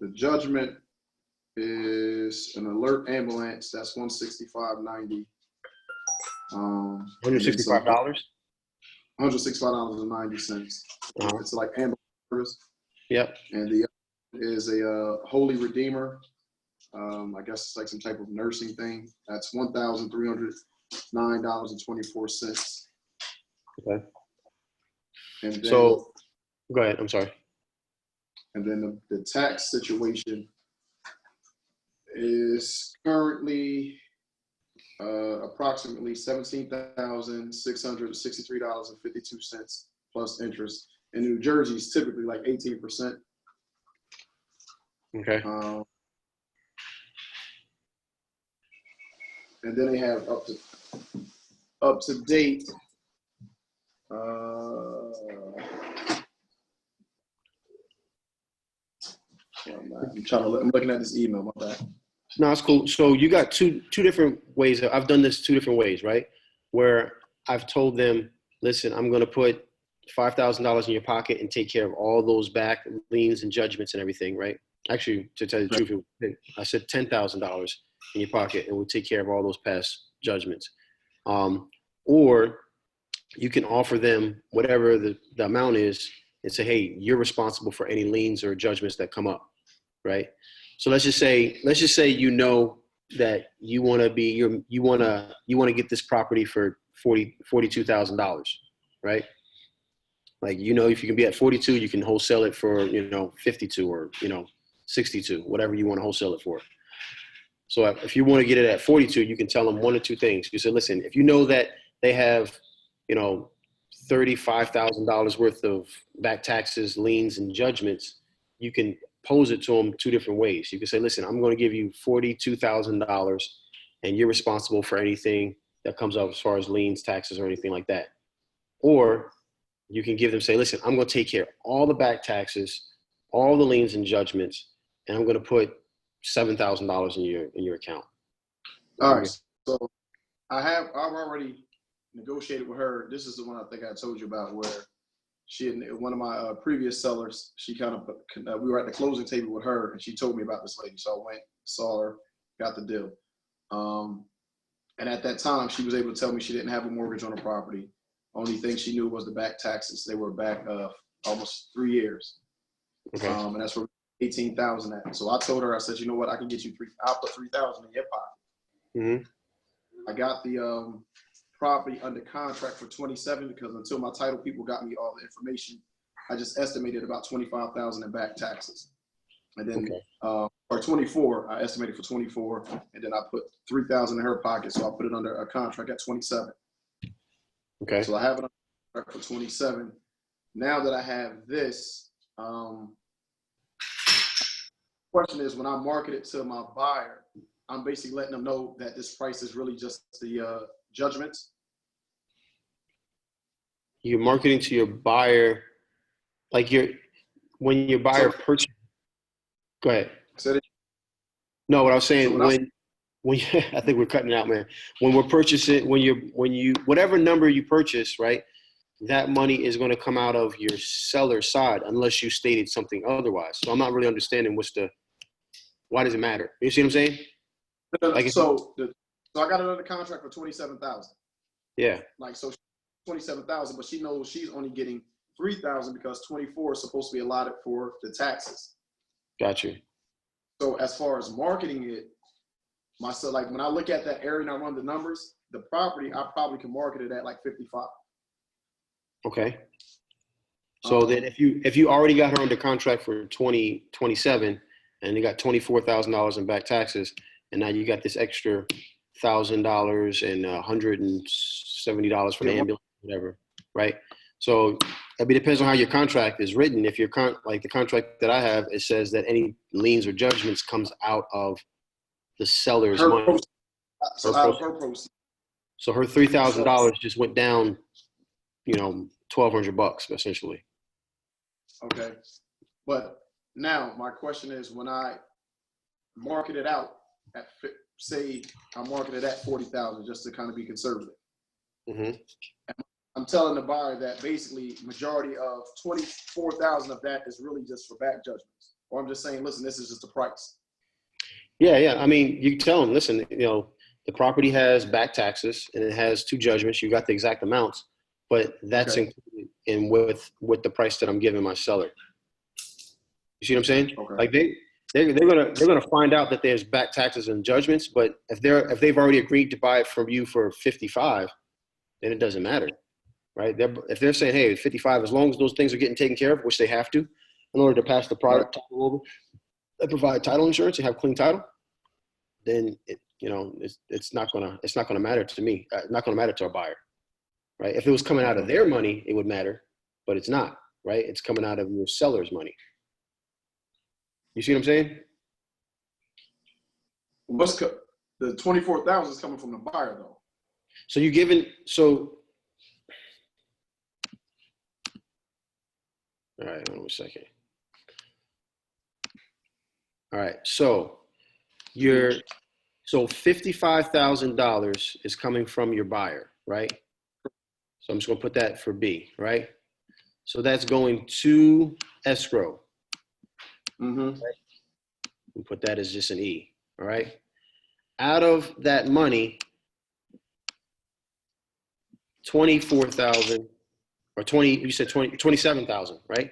The judgment is an alert ambulance. That's $165.90. $165? $165.90. It's like ambulance service. Yep. And the other is a Holy Redeemer. I guess it's like some type of nursing thing. That's $1,309.24. Okay. And then, So, go ahead. I'm sorry. And then the tax situation is currently approximately $17,663.52 plus interest. In New Jersey, it's typically like 18%. Okay. And then they have up to date. I'm looking at this email. My bad. No, it's cool. So you got two different ways. I've done this 2 different ways, right? Where I've told them, listen, I'm going to put $5,000 in your pocket and take care of all those back liens and judgments and everything, right? Actually, to tell you the truth, I said $10,000 in your pocket and we'll take care of all those past judgments. Or you can offer them whatever the amount is and say, hey, you're responsible for any liens or judgments that come up, right? So let's just say you know that you want to get this property for $42,000, right? Like, you know, if you can be at 42, you can wholesale it for 52 or 62, whatever you want to wholesale it for. So if you want to get it at 42, you can tell them 1 or 2 things. You say, listen, if you know that they have $35,000 worth of back taxes, liens, and judgments, you can pose it to them 2 different ways. You can say, listen, I'm going to give you $42,000 and you're responsible for anything that comes up as far as liens, taxes, or anything like that. Or you can give them, say, listen, I'm going to take care of all the back taxes, all the liens and judgments, and I'm going to put $7,000 in your account. All right. So I've already negotiated with her. This is the one I think I told you about, where one of my previous sellers, we were at the closing table with her, and she told me about this lady. So I went, saw her, got the deal. And at that time, she was able to tell me she didn't have a mortgage on her property. Only thing she knew was the back taxes. They were back almost 3 years. Okay. And that's where $18,000 at. So I told her, I said, you know what, I can get you I'll put $3,000 in your pocket. Mm-hmm. I got the property under contract for 27 because until my title people got me all the information, I just estimated about 25,000 in back taxes. And then, or 24, I estimated for 24, and then I put 3,000 in her pocket. So I put it under a contract at 27. Okay. So I have it on contract for 27. Now that I have this, question is, when I market it to my buyer, I'm basically letting them know that this price is really just the judgments. You're marketing to your buyer, like when your buyer purchases. Go ahead. No, what I was saying, when I think we're cutting it out, man. When we're purchasing, when you whatever number you purchase, right, that money is going to come out of your seller side unless you stated something otherwise. So I'm not really understanding why does it matter? You see what I'm saying? Like so I got it under contract for 27,000. Yeah. Like, so 27,000, but she knows she's only getting 3,000 because 24 is supposed to be allotted for the taxes. Got you. So as far as marketing it, myself, like when I look at that area and I run the numbers, the property, I probably can market it at like 55. Okay. So then if you already got her under contract for 2027 and you got $24,000 in back taxes, and now you got this extra $1,000 and $170 for the ambulance, whatever, right? So it depends on how your contract is written. If like the contract that I have, it says that any liens or judgments comes out of the seller's money. So out of her proceeds. So her $3,000 just went down, $1,200 essentially. Okay. But now my question is, when I market it out at, say I market it at 40,000 just to kind of be conservative. Mm-hmm. I'm telling the buyer that basically majority of 24,000 of that is really just for back judgments. Or I'm just saying, listen, this is just the price. Yeah. I mean, you tell them, listen, the property has back taxes and it has 2 judgments. You got the exact amounts, but that's included in with the price that I'm giving my seller. You see what I'm saying? Okay. Like they're gonna find out that there's back taxes and judgments, but if they've already agreed to buy it from you for 55, then it doesn't matter, right? If they're saying, hey, 55, as long as those things are getting taken care of, which they have to, in order to pass the product title over, they provide title insurance and have clean title, then it's not gonna matter to me. Not gonna matter to our buyer, right? If it was coming out of their money, it would matter, but it's not, right? It's coming out of your seller's money. You see what I'm saying? The 24,000 is coming from the buyer though. So all right, hold on a second. All right, so $55,000 is coming from your buyer, right? So I'm just gonna put that for B, right? So that's going to escrow. Mm-hmm. Right? We put that as just an E, all right? Out of that money, 24,000 or 20, you said 27,000, right?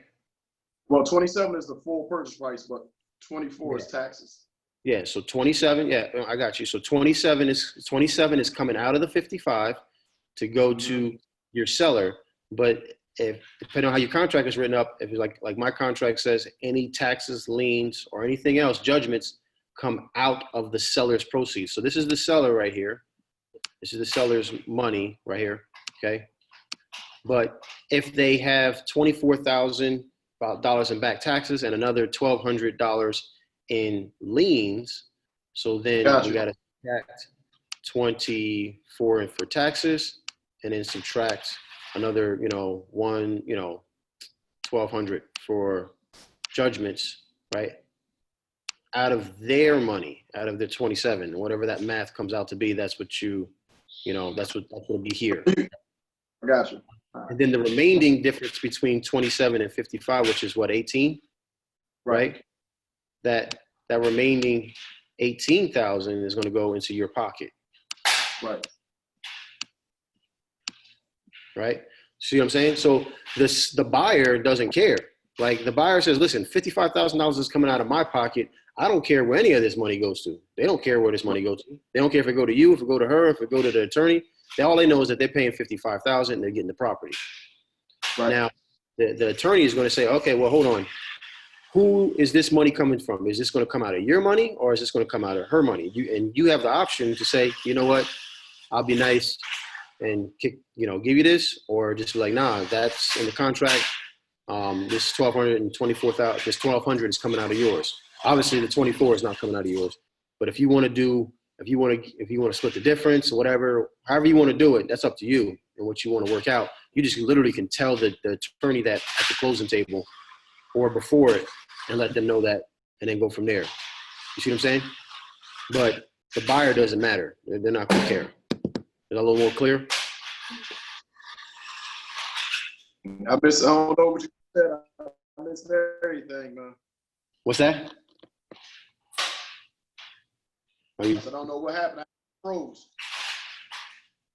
Well, 27 is the full purchase price, but 24 is taxes. Yeah, so 27, yeah, I got you. So 27 is coming out of the 55 to go to your seller, but if depending on how your contract is written up, if it's like my contract says, any taxes, liens, or anything else, judgments come out of the seller's proceeds. So this is the seller right here. This is the seller's money right here, okay? But if they have $24,000 in back taxes and another $1,200 in liens, so then we got to subtract 24 for taxes and then subtract another, $1,200 for judgments, right? Out of their money, out of the 27, whatever that math comes out to be, that's what that's what will be here. I got you. Right. And then the remaining difference between 27 and 55, which is what, 18, right? That remaining 18,000 is going to go into your pocket. Right. See what I'm saying? So the buyer doesn't care. Like the buyer says, listen, $55,000 is coming out of my pocket. I don't care where any of this money goes to. They don't care where this money goes to. They don't care if it go to you, if it go to her, if it go to the attorney. All they know is that they're paying $55,000 and they're getting the property. Right. Now, the attorney is going to say, okay, well, hold on. Who is this money coming from? Is this going to come out of your money or is this going to come out of her money? You have the option to say, you know what, I'll be nice and give you this, or just be like, nah, that's in the contract. This 1,200 and 24,000, this 1,200 is coming out of yours. Obviously, the 24 is not coming out of yours. But if you want to split the difference or whatever, however you want to do it, that's up to you and what you want to work out. You just literally can tell the attorney that at the closing table or before it and let them know that and then go from there. You see what I'm saying? But the buyer doesn't matter. They're not going to care. Is that a little more clear? I don't know what you said. I missed everything, man. What's that? I don't know what happened. I froze.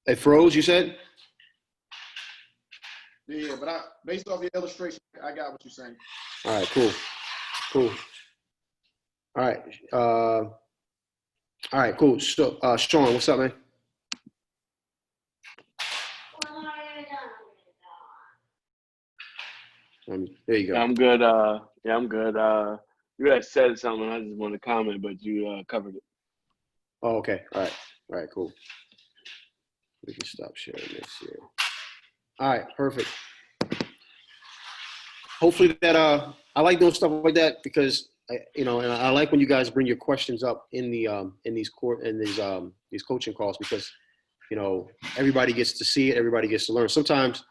It froze, you said? Yeah, but based off your illustration, I got what you're saying. All right, cool. All right, cool. So, Sean, what's up, man? There you go. I'm good. I'm good. You had said something. I just want to comment, but you covered it. Oh, okay. All right, cool. We can stop sharing this here. All right, perfect. Hopefully that I like doing stuff like that because and I like when you guys bring your questions up in these coaching calls because everybody gets to see it, everybody gets to learn. Sometimes,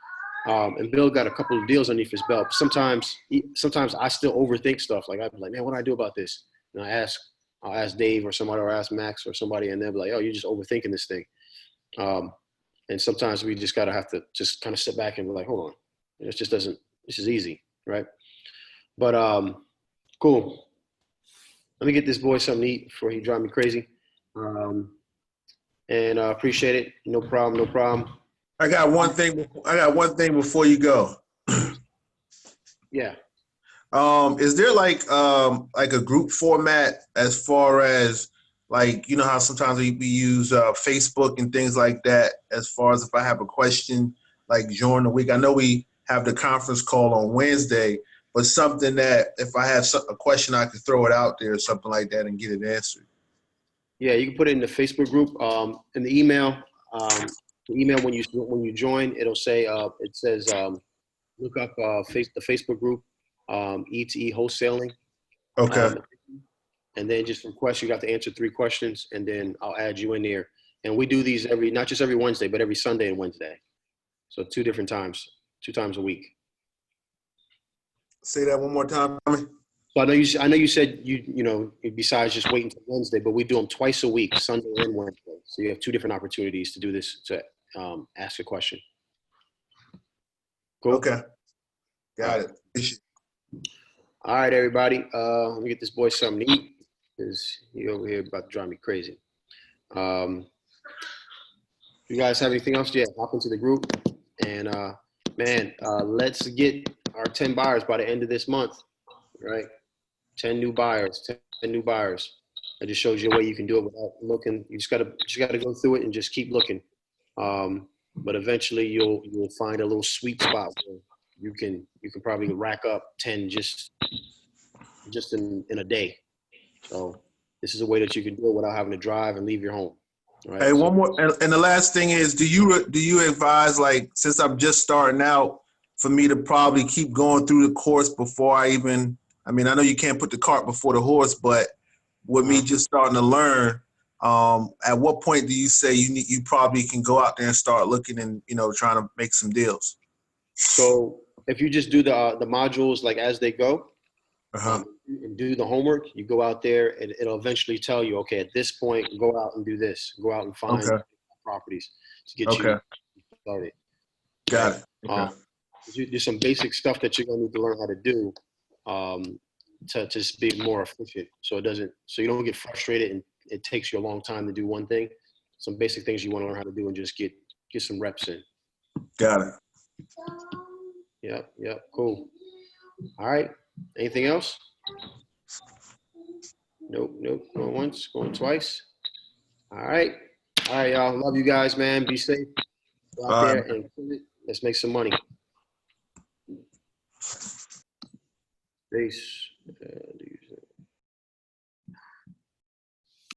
and Bill got a couple of deals underneath his belt. Sometimes I still overthink stuff. Like I'd be like, man, what do I do about this? And I'll ask Dave or somebody, or ask Max or somebody, and they'll be like, oh, you're just overthinking this thing. And sometimes we just gotta have to just kind of sit back and be like, hold on, this is easy, right? But cool. Let me get this boy something to eat before he drive me crazy. And appreciate it. No problem. I got one thing before you go. Yeah. Is there like a group format as far as like, how sometimes we use Facebook and things like that, as far as if I have a question, like during the week? I know we have the conference call on Wednesday, but something that if I have a question, I can throw it out there or something like that and get it answered. Yeah, you can put it in the Facebook group. In the email, when you join, it'll say it says look up the Facebook group, E2E Wholesaling. Okay. And then just request, you got to answer 3 questions, and then I'll add you in there. And we do these not just every Wednesday, but every Sunday and Wednesday. So 2 different times, 2 times a week. Say that one more time, Tommy. So I know you said besides just waiting until Wednesday, but we do them twice a week, Sunday and Wednesday. So you have 2 different opportunities to do this, to ask a question. Cool. Okay. Got it. All right, everybody. Let me get this boy something to eat because he over here about to drive me crazy. You guys have anything else? Yeah, hop into the group. And, let's get our 10 buyers by the end of this month, right? 10 new buyers, 10 new buyers. I just showed you a way you can do it without looking. You just gotta go through it and just keep looking. But eventually you'll find a little sweet spot where you can probably rack up 10 just in a day. So this is a way that you can do it without having to drive and leave your home. Right? Hey, one more, and the last thing is, do you advise, like, since I'm just starting out, for me to probably keep going through the course before I know you can't put the cart before the horse, but with me just starting to learn, at what point do you say you probably can go out there and start looking and trying to make some deals? So if you just do the modules like as they go, and do the homework, you go out there and it'll eventually tell you, okay, at this point, go out and do this. Go out and find properties to get you started. Got it. There's some basic stuff that you're gonna need to learn how to do to just be more efficient. So you don't get frustrated and it takes you a long time to do one thing. Some basic things you want to learn how to do and just get some reps in. Got it. Yep. Cool. All right. Anything else? Nope. Going once, going twice. All right, y'all. Love you guys, man. Be safe. Go out there and let's make some money. Peace.